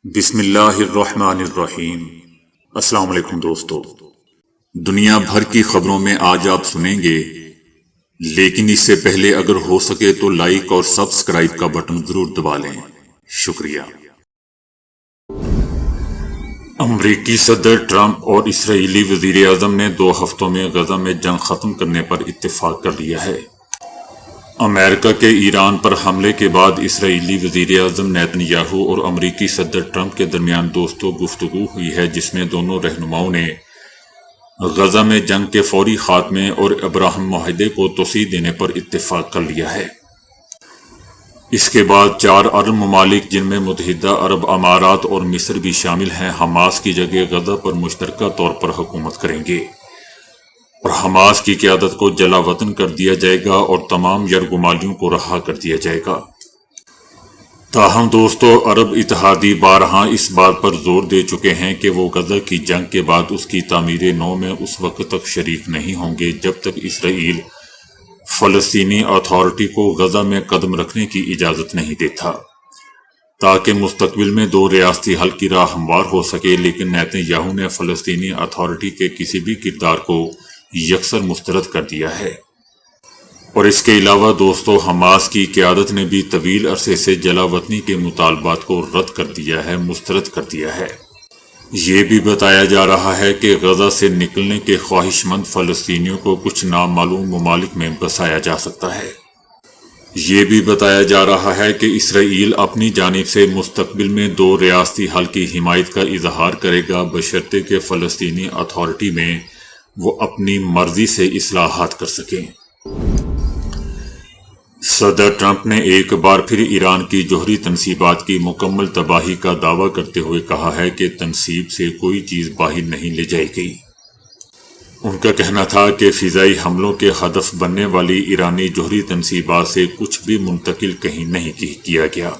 بسم اللہ الرحمن الرحیم۔ السلام علیکم دوستو، دنیا بھر کی خبروں میں آج آپ سنیں گے، لیکن اس سے پہلے اگر ہو سکے تو لائک اور سبسکرائب کا بٹن ضرور دبا لیں۔ شکریہ۔ امریکی صدر ٹرمپ اور اسرائیلی وزیر اعظم نے 2 ہفتوں میں غزہ میں جنگ ختم کرنے پر اتفاق کر لیا ہے۔ امریکہ کے ایران پر حملے کے بعد اسرائیلی وزیر اعظم نیتن یاہو اور امریکی صدر ٹرمپ کے درمیان گفتگو ہوئی ہے، جس میں دونوں رہنماؤں نے غزہ میں جنگ کے فوری خاتمے اور ابراہم معاہدے کو توسیع دینے پر اتفاق کر لیا ہے۔ اس کے بعد 4 عرب ممالک، جن میں متحدہ عرب امارات اور مصر بھی شامل ہیں، حماس کی جگہ غزہ پر مشترکہ طور پر حکومت کریں گے اور حماس کی قیادت کو جلا وطن کر دیا جائے گا اور تمام یرغمالیوں کو رہا کر دیا جائے گا۔ تاہم دوستو، عرب اتحادی بارہا اس بات پر زور دے چکے ہیں کہ وہ غزہ کی جنگ کے بعد اس کی تعمیر نو میں اس وقت تک شریک نہیں ہوں گے جب تک اسرائیل فلسطینی اتھارٹی کو غزہ میں قدم رکھنے کی اجازت نہیں دیتا، تاکہ مستقبل میں 2 ریاستی حل کی راہ ہموار ہو سکے۔ لیکن نیتن یاہو نے فلسطینی اتھارٹی کے کسی بھی کردار کو یکسر مسترد کر دیا ہے، اور اس کے علاوہ دوستو، حماس کی قیادت نے بھی طویل عرصے سے جلا وطنی کے مطالبات کو رد کر دیا ہے، مسترد کر دیا ہے۔ یہ بھی بتایا جا رہا ہے کہ غزہ سے نکلنے کے خواہش مند فلسطینیوں کو کچھ نامعلوم ممالک میں بسایا جا سکتا ہے۔ یہ بھی بتایا جا رہا ہے کہ اسرائیل اپنی جانب سے مستقبل میں 2 ریاستی حل کی حمایت کا اظہار کرے گا، بشرطے کہ فلسطینی اتھارٹی میں وہ اپنی مرضی سے اصلاحات کر سکیں۔ صدر ٹرمپ نے ایک بار پھر ایران کی جوہری تنصیبات کی مکمل تباہی کا دعویٰ کرتے ہوئے کہا ہے کہ تنصیب سے کوئی چیز باہر نہیں لے جائے گی۔ ان کا کہنا تھا کہ فضائی حملوں کے ہدف بننے والی ایرانی جوہری تنصیبات سے کچھ بھی منتقل کہیں نہیں کیا گیا۔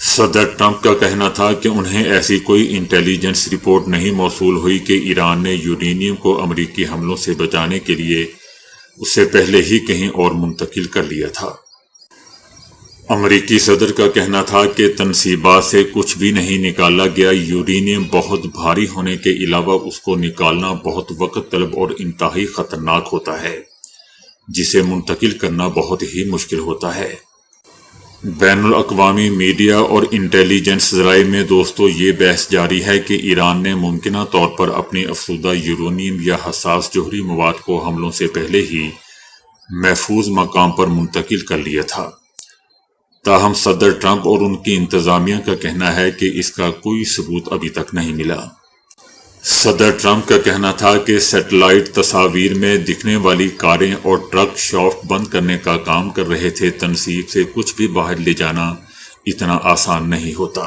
صدر ٹرمپ کا کہنا تھا کہ انہیں ایسی کوئی انٹیلیجنس رپورٹ نہیں موصول ہوئی کہ ایران نے یورینیم کو امریکی حملوں سے بچانے کے لیے اس سے پہلے ہی کہیں اور منتقل کر لیا تھا۔ امریکی صدر کا کہنا تھا کہ تنصیبات سے کچھ بھی نہیں نکالا گیا۔ یورینیم بہت بھاری ہونے کے علاوہ اس کو نکالنا بہت وقت طلب اور انتہائی خطرناک ہوتا ہے، جسے منتقل کرنا بہت ہی مشکل ہوتا ہے۔ بین الاقوامی میڈیا اور انٹیلیجنس ذرائع میں دوستو یہ بحث جاری ہے کہ ایران نے ممکنہ طور پر اپنی افزودہ یورینیم یا حساس جوہری مواد کو حملوں سے پہلے ہی محفوظ مقام پر منتقل کر لیا تھا۔ تاہم صدر ٹرمپ اور ان کی انتظامیہ کا کہنا ہے کہ اس کا کوئی ثبوت ابھی تک نہیں ملا۔ صدر ٹرمپ کا کہنا تھا کہ سیٹلائٹ تصاویر میں دکھنے والی کاریں اور ٹرک شافٹ بند کرنے کا کام کر رہے تھے۔ تنصیب سے کچھ بھی باہر لے جانا اتنا آسان نہیں ہوتا۔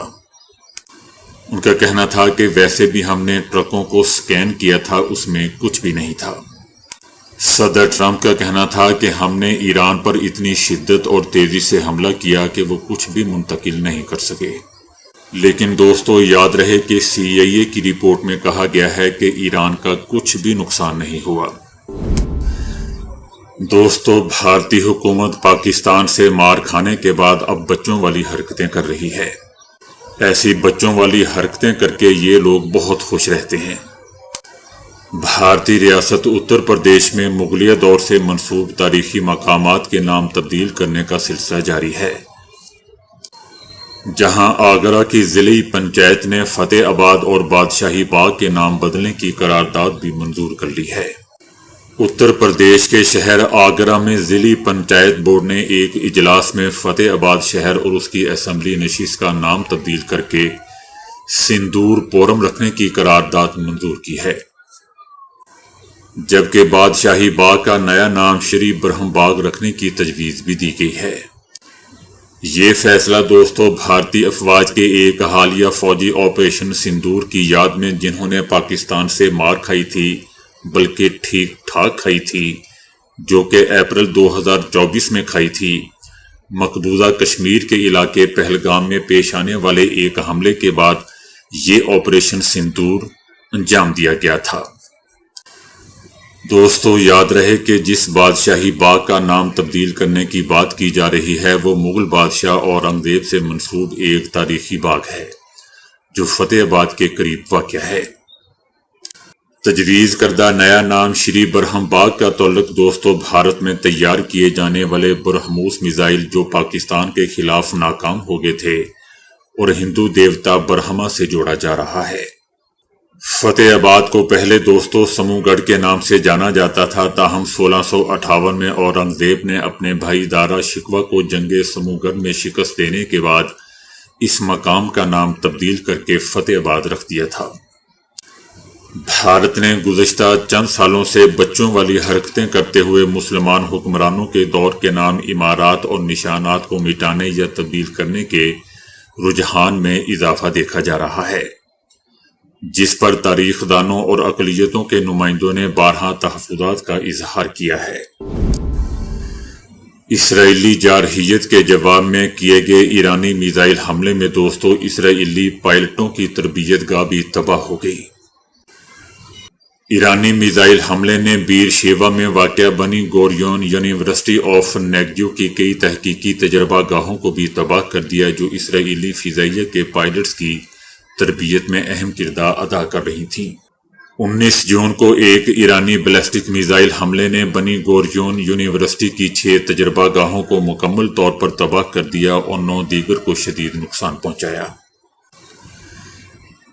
ان کا کہنا تھا کہ ویسے بھی ہم نے ٹرکوں کو سکین کیا تھا، اس میں کچھ بھی نہیں تھا۔ صدر ٹرمپ کا کہنا تھا کہ ہم نے ایران پر اتنی شدت اور تیزی سے حملہ کیا کہ وہ کچھ بھی منتقل نہیں کر سکے۔ لیکن دوستو یاد رہے کہ CIA کی رپورٹ میں کہا گیا ہے کہ ایران کا کچھ بھی نقصان نہیں ہوا۔ دوستو، بھارتی حکومت پاکستان سے مار کھانے کے بعد اب بچوں والی حرکتیں کر رہی ہے۔ ایسی بچوں والی حرکتیں کر کے یہ لوگ بہت خوش رہتے ہیں۔ بھارتی ریاست اتر پردیش میں مغلیہ دور سے منسوب تاریخی مقامات کے نام تبدیل کرنے کا سلسلہ جاری ہے، جہاں آگرہ کی ضلعی پنچایت نے فتح آباد اور بادشاہی باغ کے نام بدلنے کی قرارداد بھی منظور کر لی ہے۔ اتر پردیش کے شہر آگرہ میں ضلعی پنچایت بورڈ نے ایک اجلاس میں فتح آباد شہر اور اس کی اسمبلی نشست کا نام تبدیل کر کے سندور پورم رکھنے کی قرارداد منظور کی ہے، جبکہ بادشاہی باغ کا نیا نام شری برہم باغ رکھنے کی تجویز بھی دی گئی ہے۔ یہ فیصلہ دوستو بھارتی افواج کے ایک حالیہ فوجی آپریشن سندور کی یاد میں، جنہوں نے پاکستان سے مار کھائی تھی، بلکہ ٹھیک ٹھاک کھائی تھی، جو کہ اپریل 2024 میں کھائی تھی، مقبوضہ کشمیر کے علاقے پہلگام میں پیش آنے والے ایک حملے کے بعد یہ آپریشن سندور انجام دیا گیا تھا۔ دوستو یاد رہے کہ جس بادشاہی باغ کا نام تبدیل کرنے کی بات کی جا رہی ہے وہ مغل بادشاہ اورنگزیب سے منسوب ایک تاریخی باغ ہے۔ جو فتح آباد کے قریب واقع ہے۔ تجویز کردہ نیا نام شری برہم باغ کا تعلق دوستو بھارت میں تیار کیے جانے والے برہموس میزائل جو پاکستان کے خلاف ناکام ہو گئے تھے اور ہندو دیوتا برہما سے جوڑا جا رہا ہے۔ فتح آباد کو پہلے دوستو سمو گڑھ کے نام سے جانا جاتا تھا، تاہم 1658 میں اورنگزیب نے اپنے بھائی دارا شکوہ کو جنگ سمو گڑھ میں شکست دینے کے بعد اس مقام کا نام تبدیل کر کے فتح آباد رکھ دیا تھا۔ بھارت نے گزشتہ چند سالوں سے بچوں والی حرکتیں کرتے ہوئے مسلمان حکمرانوں کے دور کے نام عمارات اور نشانات کو مٹانے یا تبدیل کرنے کے رجحان میں اضافہ دیکھا جا رہا ہے، جس پر تاریخ دانوں اور اقلیتوں کے نمائندوں نے بارہا تحفظات کا اظہار کیا ہے۔ اسرائیلی جارحیت کے جواب میں کیے گئے ایرانی میزائل حملے میں دوستو اسرائیلی پائلٹوں کی تربیت گاہ بھی تباہ ہو گئی۔ ایرانی میزائل حملے نے بیر شیوا میں واقع بنی گوریون یونیورسٹی آف نیگیو کی کئی تحقیقی تجربہ گاہوں کو بھی تباہ کر دیا جو اسرائیلی فضائیہ کے پائلٹس کی تربیت میں اہم کردار ادا کر رہی تھیں۔ 19 جون کو ایک ایرانی بیلسٹک میزائل حملے نے بنی گوریون یونیورسٹی کی 6 تجربہ گاہوں کو مکمل طور پر تباہ کر دیا اور 9 دیگر کو شدید نقصان پہنچایا۔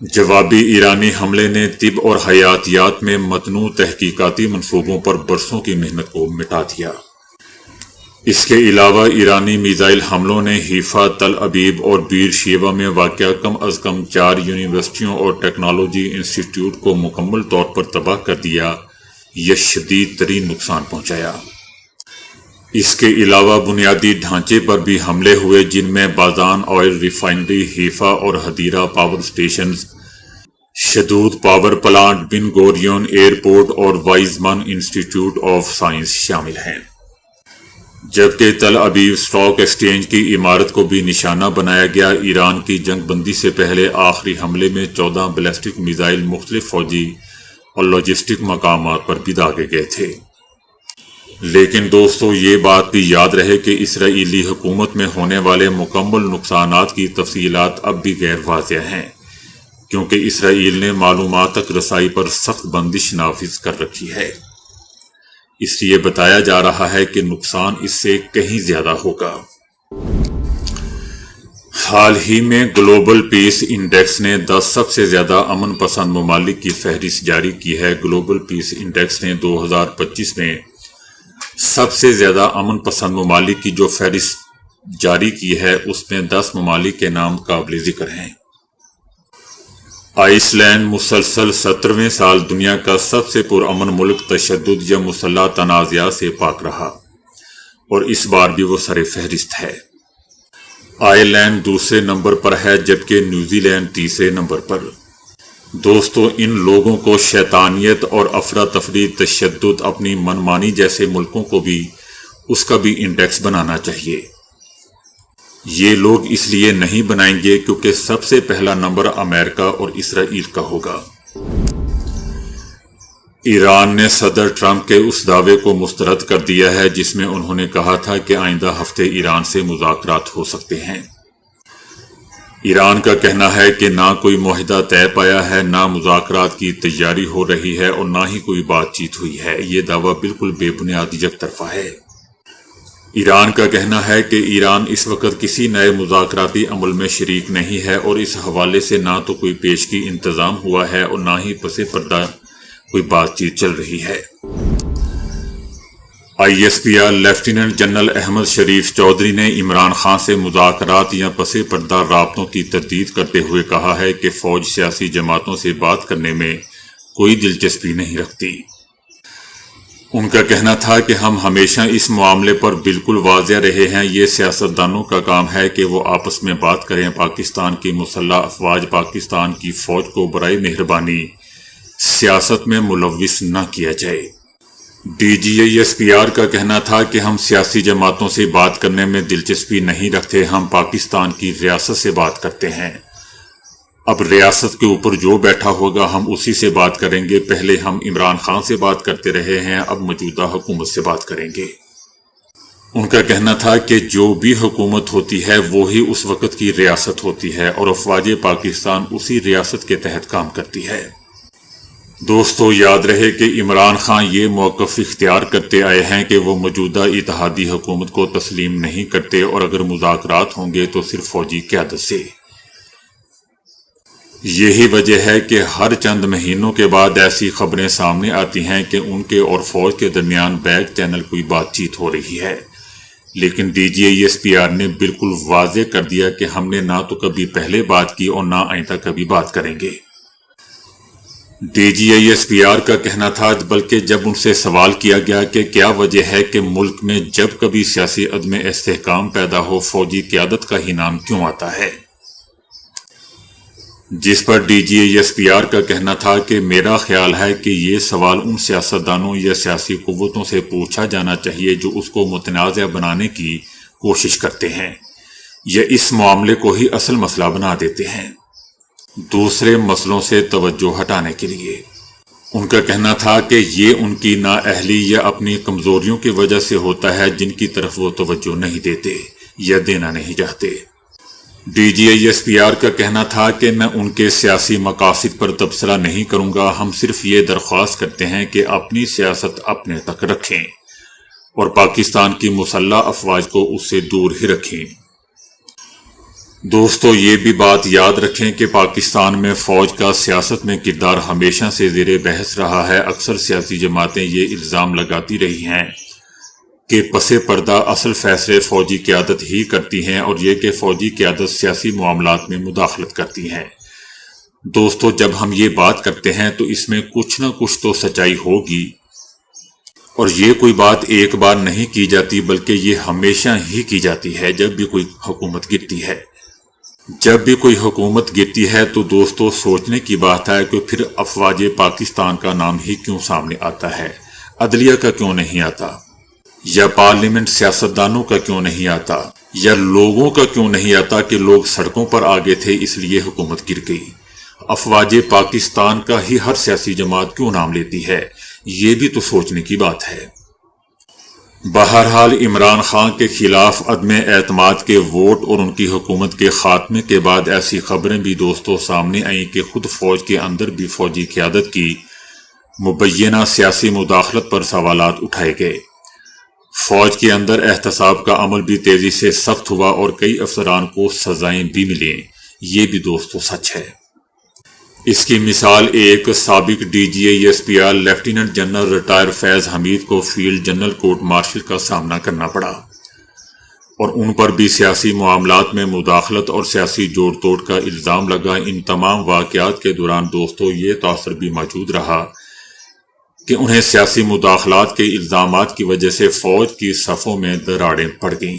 جوابی ایرانی حملے نے طب اور حیاتیات میں متنوع تحقیقاتی منصوبوں پر برسوں کی محنت کو مٹا دیا۔ اس کے علاوہ ایرانی میزائل حملوں نے حیفا، تل ابیب اور بیر شیوا میں واقع کم از کم 4 یونیورسٹیوں اور ٹیکنالوجی انسٹی ٹیوٹ کو مکمل طور پر تباہ کر دیا یا شدید ترین نقصان پہنچایا۔ اس کے علاوہ بنیادی ڈھانچے پر بھی حملے ہوئے جن میں بازان آئل ریفائنری، حیفا اور ہدیرہ پاور سٹیشنز، شدود پاور پلانٹ، بن گوریون ایئرپورٹ اور وائزمان انسٹی ٹیوٹ آف سائنس شامل ہیں۔ جبکہ تل ابیب اسٹاک ایکسچینج کی عمارت کو بھی نشانہ بنایا گیا۔ ایران کی جنگ بندی سے پہلے آخری حملے میں 14 بیلسٹک میزائل مختلف فوجی اور لاجسٹک مقامات پر بھی داغے گئے تھے۔ لیکن دوستو یہ بات بھی یاد رہے کہ اسرائیلی حکومت میں ہونے والے مکمل نقصانات کی تفصیلات اب بھی غیر واضح ہیں، کیونکہ اسرائیل نے معلومات تک رسائی پر سخت بندش نافذ کر رکھی ہے۔ اس لیے بتایا جا رہا ہے کہ نقصان اس سے کہیں زیادہ ہوگا۔ حال ہی میں گلوبل پیس انڈیکس نے 10 سب سے زیادہ امن پسند ممالک کی فہرست جاری کی ہے۔ گلوبل پیس انڈیکس نے 2025 میں سب سے زیادہ امن پسند ممالک کی جو فہرست جاری کی ہے اس میں 10 ممالک کے نام قابل ذکر ہیں۔ آئس لینڈ مسلسل 17ویں سال دنیا کا سب سے پرامن ملک تشدد یا مسلح تنازعات سے پاک رہا اور اس بار بھی وہ سر فہرست ہے۔ آئر لینڈ دوسرے نمبر پر ہے جبکہ نیوزی لینڈ تیسرے نمبر پر۔ دوستو ان لوگوں کو شیطانیت اور افراتفری، تشدد، اپنی منمانی جیسے ملکوں کو بھی اس کا بھی انڈیکس بنانا چاہیے۔ یہ لوگ اس لیے نہیں بنائیں گے کیونکہ سب سے پہلا نمبر امریکہ اور اسرائیل کا ہوگا۔ ایران نے صدر ٹرمپ کے اس دعوے کو مسترد کر دیا ہے جس میں انہوں نے کہا تھا کہ آئندہ ہفتے ایران سے مذاکرات ہو سکتے ہیں۔ ایران کا کہنا ہے کہ نہ کوئی معاہدہ طے پایا ہے، نہ مذاکرات کی تیاری ہو رہی ہے اور نہ ہی کوئی بات چیت ہوئی ہے۔ یہ دعویٰ بالکل بے بنیاد یک طرفہ ہے۔ ایران کا کہنا ہے کہ ایران اس وقت کسی نئے مذاکراتی عمل میں شریک نہیں ہے اور اس حوالے سے نہ تو کوئی پیشگی انتظام ہوا ہے اور نہ ہی پس پردہ کوئی بات چیت چل رہی ہے۔ I S P R lieutenant general Ahmed Sharif Chaudhry نے عمران خان سے مذاکرات یا پس پردہ رابطوں کی تردید کرتے ہوئے کہا ہے کہ فوج سیاسی جماعتوں سے بات کرنے میں کوئی دلچسپی نہیں رکھتی۔ ان کا کہنا تھا کہ ہم ہمیشہ اس معاملے پر بالکل واضح رہے ہیں، یہ سیاستدانوں کا کام ہے کہ وہ آپس میں بات کریں، پاکستان کی مسلح افواج پاکستان کی فوج کو برائے مہربانی سیاست میں ملوث نہ کیا جائے۔ D G I S P R کا کہنا تھا کہ ہم سیاسی جماعتوں سے بات کرنے میں دلچسپی نہیں رکھتے، ہم پاکستان کی ریاست سے بات کرتے ہیں۔ اب ریاست کے اوپر جو بیٹھا ہوگا ہم اسی سے بات کریں گے، پہلے ہم عمران خان سے بات کرتے رہے ہیں، اب موجودہ حکومت سے بات کریں گے۔ ان کا کہنا تھا کہ جو بھی حکومت ہوتی ہے وہی اس وقت کی ریاست ہوتی ہے اور افواج پاکستان اسی ریاست کے تحت کام کرتی ہے۔ دوستو، یاد رہے کہ عمران خان یہ موقف اختیار کرتے آئے ہیں کہ وہ موجودہ اتحادی حکومت کو تسلیم نہیں کرتے، اور اگر مذاکرات ہوں گے تو صرف فوجی قیادت سے۔ یہی وجہ ہے کہ ہر چند مہینوں کے بعد ایسی خبریں سامنے آتی ہیں کہ ان کے اور فوج کے درمیان بیک چینل کوئی بات چیت ہو رہی ہے، لیکن D G I S P R نے بالکل واضح کر دیا کہ ہم نے نہ تو کبھی پہلے بات کی اور نہ آئندہ کبھی بات کریں گے۔ D G I S P R کا کہنا تھا، بلکہ جب ان سے سوال کیا گیا کہ کیا وجہ ہے کہ ملک میں جب کبھی سیاسی عدم استحکام پیدا ہو فوجی قیادت کا ہی نام کیوں آتا ہے، جس پر D G I S P R کا کہنا تھا کہ میرا خیال ہے کہ یہ سوال ان سیاستدانوں یا سیاسی قوتوں سے پوچھا جانا چاہیے جو اس کو متنازع بنانے کی کوشش کرتے ہیں یا اس معاملے کو ہی اصل مسئلہ بنا دیتے ہیں، دوسرے مسئلوں سے توجہ ہٹانے کے لیے۔ ان کا کہنا تھا کہ یہ ان کی نااہلی یا اپنی کمزوریوں کی وجہ سے ہوتا ہے جن کی طرف وہ توجہ نہیں دیتے یا دینا نہیں چاہتے۔ D G I S P R کا کہنا تھا کہ میں ان کے سیاسی مقاصد پر تبصرہ نہیں کروں گا، ہم صرف یہ درخواست کرتے ہیں کہ اپنی سیاست اپنے تک رکھیں اور پاکستان کی مسلح افواج کو اس سے دور ہی رکھیں۔ دوستو، یہ بھی بات یاد رکھیں کہ پاکستان میں فوج کا سیاست میں کردار ہمیشہ سے زیر بحث رہا ہے۔ اکثر سیاسی جماعتیں یہ الزام لگاتی رہی ہیں کہ پس پردہ اصل فیصلے فوجی قیادت ہی کرتی ہیں، اور یہ کہ فوجی قیادت سیاسی معاملات میں مداخلت کرتی ہیں۔ دوستو، جب ہم یہ بات کرتے ہیں تو اس میں کچھ نہ کچھ تو سچائی ہوگی، اور یہ کوئی بات ایک بار نہیں کی جاتی بلکہ یہ ہمیشہ ہی کی جاتی ہے جب بھی کوئی حکومت گرتی ہے۔ جب بھی کوئی حکومت گرتی ہے تو دوستو سوچنے کی بات ہے کہ پھر افواج پاکستان کا نام ہی کیوں سامنے آتا ہے، عدلیہ کا کیوں نہیں آتا، یا پارلیمنٹ سیاستدانوں کا کیوں نہیں آتا، یا لوگوں کا کیوں نہیں آتا کہ لوگ سڑکوں پر آگے تھے اس لیے حکومت گر گئی۔ افواج پاکستان کا ہی ہر سیاسی جماعت کیوں نام لیتی ہے، یہ بھی تو سوچنے کی بات ہے۔ بہرحال عمران خان کے خلاف عدم اعتماد کے ووٹ اور ان کی حکومت کے خاتمے کے بعد ایسی خبریں بھی دوستوں سامنے آئیں کہ خود فوج کے اندر بھی فوجی قیادت کی مبینہ سیاسی مداخلت پر سوالات اٹھائے گئے۔ فوج کے اندر احتساب کا عمل بھی تیزی سے سخت ہوا اور کئی افسران کو سزائیں بھی ملیں، یہ بھی دوستوں سچ ہے۔ اس کی مثال ایک سابق D G I S P R lieutenant general retired Faiz Hameed کو فیلڈ جنرل کورٹ مارشل کا سامنا کرنا پڑا، اور ان پر بھی سیاسی معاملات میں مداخلت اور سیاسی جوڑ توڑ کا الزام لگا۔ ان تمام واقعات کے دوران دوستوں یہ تاثر بھی موجود رہا کہ انہیں سیاسی مداخلات کے الزامات کی وجہ سے فوج کی صفوں میں دراڑیں پڑ گئیں۔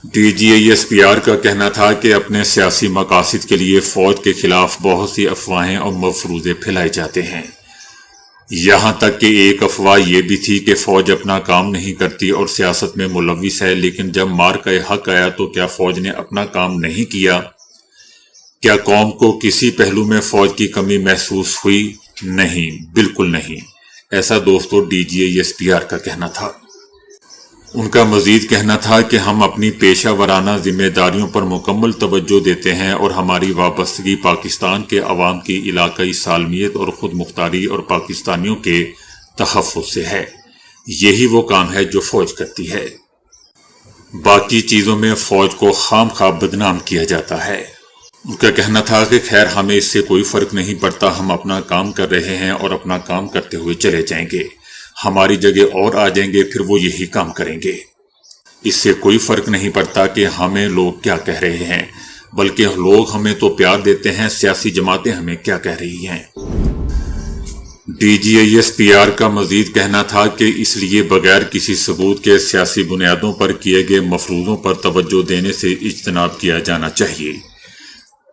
D G I S P R کا کہنا تھا کہ اپنے سیاسی مقاصد کے لیے فوج کے خلاف بہت سی افواہیں اور مفروضے پھیلائے جاتے ہیں، یہاں تک کہ ایک افواہ یہ بھی تھی کہ فوج اپنا کام نہیں کرتی اور سیاست میں ملوث ہے، لیکن جب مارکہ حق آیا تو کیا فوج نے اپنا کام نہیں کیا؟ کیا قوم کو کسی پہلو میں فوج کی کمی محسوس ہوئی؟ نہیں، بالکل نہیں۔ ایسا دوستو D G I S P R کا کہنا تھا۔ ان کا مزید کہنا تھا کہ ہم اپنی پیشہ ورانہ ذمہ داریوں پر مکمل توجہ دیتے ہیں اور ہماری وابستگی پاکستان کے عوام کی علاقائی سالمیت اور خود مختاری اور پاکستانیوں کے تحفظ سے ہے۔ یہی وہ کام ہے جو فوج کرتی ہے۔ باقی چیزوں میں فوج کو خام خواہ بدنام کیا جاتا ہے۔ ان کا کہنا تھا کہ خیر ہمیں اس سے کوئی فرق نہیں پڑتا، ہم اپنا کام کر رہے ہیں اور اپنا کام کرتے ہوئے چلے جائیں گے، ہماری جگہ اور آ جائیں گے پھر وہ یہی کام کریں گے۔ اس سے کوئی فرق نہیں پڑتا کہ ہمیں لوگ کیا کہہ رہے ہیں، بلکہ لوگ ہمیں تو پیار دیتے ہیں، سیاسی جماعتیں ہمیں کیا کہہ رہی ہیں۔ D G I S P R کا مزید کہنا تھا کہ اس لیے بغیر کسی ثبوت کے سیاسی بنیادوں پر کیے گئے مفروضوں پر توجہ دینے سے اجتناب کیا جانا چاہیے۔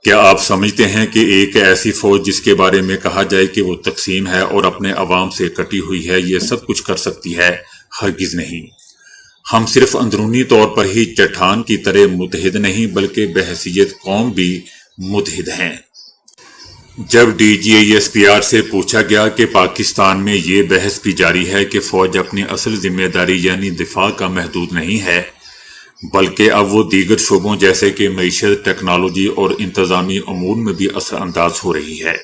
کیا آپ سمجھتے ہیں کہ ایک ایسی فوج جس کے بارے میں کہا جائے کہ وہ تقسیم ہے اور اپنے عوام سے کٹی ہوئی ہے یہ سب کچھ کر سکتی ہے؟ ہرگز نہیں۔ ہم صرف اندرونی طور پر ہی چٹان کی طرح متحد نہیں بلکہ بحیثیت قوم بھی متحد ہیں۔ جب DGISPR سے پوچھا گیا کہ پاکستان میں یہ بحث بھی جاری ہے کہ فوج اپنی اصل ذمہ داری یعنی دفاع کا محدود نہیں ہے بلکہ اب وہ دیگر شعبوں جیسے کہ معیشت، ٹیکنالوجی اور انتظامی امور میں بھی اثر انداز ہو رہی ہے،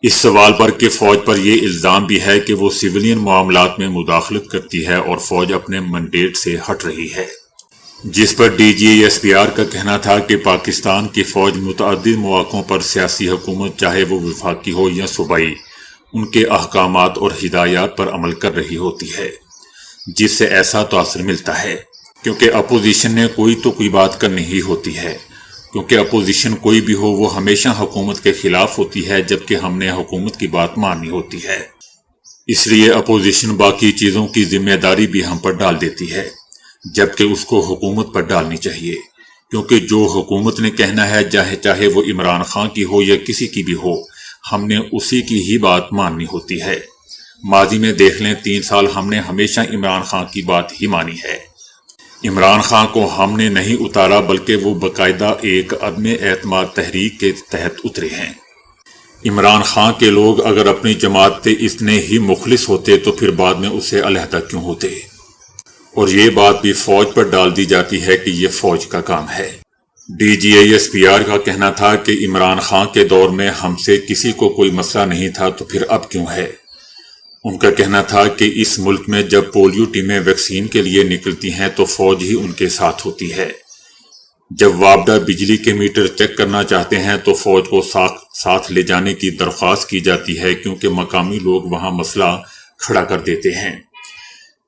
اس سوال پر کہ فوج پر یہ الزام بھی ہے کہ وہ سویلین معاملات میں مداخلت کرتی ہے اور فوج اپنے منڈیٹ سے ہٹ رہی ہے، جس پر DGISPR کا کہنا تھا کہ پاکستان کی فوج متعدد مواقعوں پر سیاسی حکومت چاہے وہ وفاقی ہو یا صوبائی ان کے احکامات اور ہدایات پر عمل کر رہی ہوتی ہے، جس سے ایسا تاثر ملتا ہے کیونکہ اپوزیشن نے کوئی تو کوئی بات کرنی ہی ہوتی ہے، کیونکہ اپوزیشن کوئی بھی ہو وہ ہمیشہ حکومت کے خلاف ہوتی ہے جبکہ ہم نے حکومت کی بات ماننی ہوتی ہے، اس لیے اپوزیشن باقی چیزوں کی ذمہ داری بھی ہم پر ڈال دیتی ہے جبکہ اس کو حکومت پر ڈالنی چاہیے، کیونکہ جو حکومت نے کہنا ہے چاہے وہ عمران خان کی ہو یا کسی کی بھی ہو، ہم نے اسی کی ہی بات ماننی ہوتی ہے۔ ماضی میں دیکھ لیں 3 سال ہم نے ہمیشہ عمران خان کی بات ہی مانی ہے، عمران خان کو ہم نے نہیں اتارا بلکہ وہ باقاعدہ ایک عدم اعتماد تحریک کے تحت اترے ہیں۔ عمران خان کے لوگ اگر اپنی جماعت سے اتنے ہی مخلص ہوتے تو پھر بعد میں اسے علیحدہ کیوں ہوتے، اور یہ بات بھی فوج پر ڈال دی جاتی ہے کہ یہ فوج کا کام ہے۔ DGISPR کا کہنا تھا کہ عمران خان کے دور میں ہم سے کسی کو کوئی مسئلہ نہیں تھا تو پھر اب کیوں ہے؟ ان کا کہنا تھا کہ اس ملک میں جب پولیو ٹیمیں ویکسین کے لیے نکلتی ہیں تو فوج ہی ان کے ساتھ ہوتی ہے، جب وابڈا بجلی کے میٹر چیک کرنا چاہتے ہیں تو فوج کو ساتھ لے جانے کی درخواست کی جاتی ہے کیونکہ مقامی لوگ وہاں مسئلہ کھڑا کر دیتے ہیں۔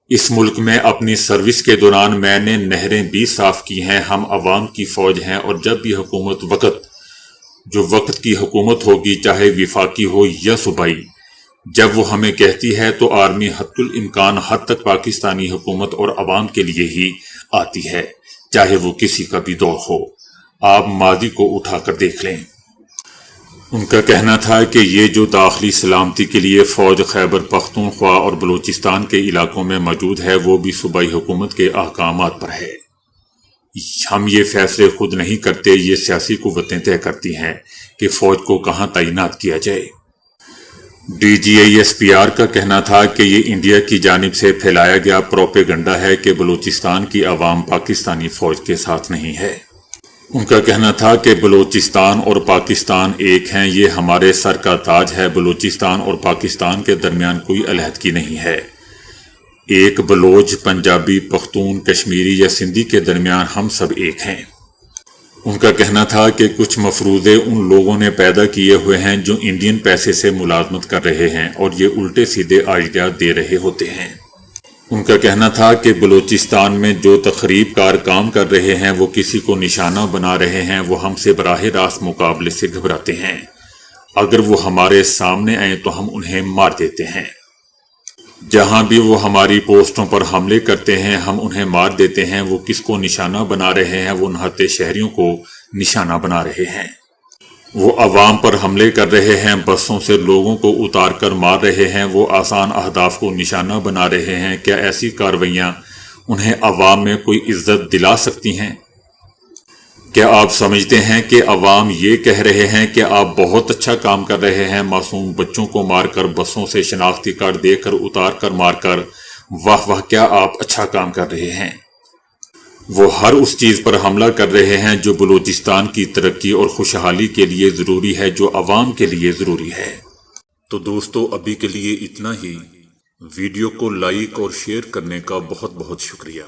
اس ملک میں اپنی سروس کے دوران میں نے نہریں بھی صاف کی ہیں، ہم عوام کی فوج ہیں، اور جب بھی حکومت وقت کی حکومت ہوگی چاہے وفاقی ہو یا صوبائی، جب وہ ہمیں کہتی ہے تو آرمی حتی الامکان حد تک پاکستانی حکومت اور عوام کے لیے ہی آتی ہے، چاہے وہ کسی کا بھی دور ہو۔ آپ ماضی کو اٹھا کر دیکھ لیں۔ ان کا کہنا تھا کہ یہ جو داخلی سلامتی کے لیے فوج خیبر پختونخوا اور بلوچستان کے علاقوں میں موجود ہے وہ بھی صوبائی حکومت کے احکامات پر ہے۔ ہم یہ فیصلے خود نہیں کرتے، یہ سیاسی قوتیں طے کرتی ہیں کہ فوج کو کہاں تعینات کیا جائے۔ DGISPR کا کہنا تھا کہ یہ انڈیا کی جانب سے پھیلایا گیا پروپیگنڈا ہے کہ بلوچستان کی عوام پاکستانی فوج کے ساتھ نہیں ہے۔ ان کا کہنا تھا کہ بلوچستان اور پاکستان ایک ہیں، یہ ہمارے سر کا تاج ہے، بلوچستان اور پاکستان کے درمیان کوئی علیحدگی نہیں ہے، ایک بلوچ، پنجابی، پختون، کشمیری یا سندھی کے درمیان ہم سب ایک ہیں۔ ان کا کہنا تھا کہ کچھ مفروضے ان لوگوں نے پیدا کیے ہوئے ہیں جو انڈین پیسے سے ملازمت کر رہے ہیں اور یہ الٹے سیدھے آئیڈیا دے رہے ہوتے ہیں۔ ان کا کہنا تھا کہ بلوچستان میں جو تخریب کار کام کر رہے ہیں وہ کسی کو نشانہ بنا رہے ہیں، وہ ہم سے براہ راست مقابلے سے گھبراتے ہیں، اگر وہ ہمارے سامنے آئیں تو ہم انہیں مار دیتے ہیں، جہاں بھی وہ ہماری پوسٹوں پر حملے کرتے ہیں ہم انہیں مار دیتے ہیں۔ وہ کس کو نشانہ بنا رہے ہیں؟ وہ نہتے شہریوں کو نشانہ بنا رہے ہیں، وہ عوام پر حملے کر رہے ہیں، بسوں سے لوگوں کو اتار کر مار رہے ہیں، وہ آسان اہداف کو نشانہ بنا رہے ہیں۔ کیا ایسی کارروائیاں انہیں عوام میں کوئی عزت دلا سکتی ہیں؟ کیا آپ سمجھتے ہیں کہ عوام یہ کہہ رہے ہیں کہ آپ بہت اچھا کام کر رہے ہیں؟ معصوم بچوں کو مار کر، بسوں سے شناختی کارڈ دے کر، اتار کر مار کر، واہ واہ کیا آپ اچھا کام کر رہے ہیں۔ وہ ہر اس چیز پر حملہ کر رہے ہیں جو بلوچستان کی ترقی اور خوشحالی کے لیے ضروری ہے، جو عوام کے لیے ضروری ہے۔ تو دوستو ابھی کے لیے اتنا ہی، ویڈیو کو لائک اور شیئر کرنے کا بہت بہت شکریہ۔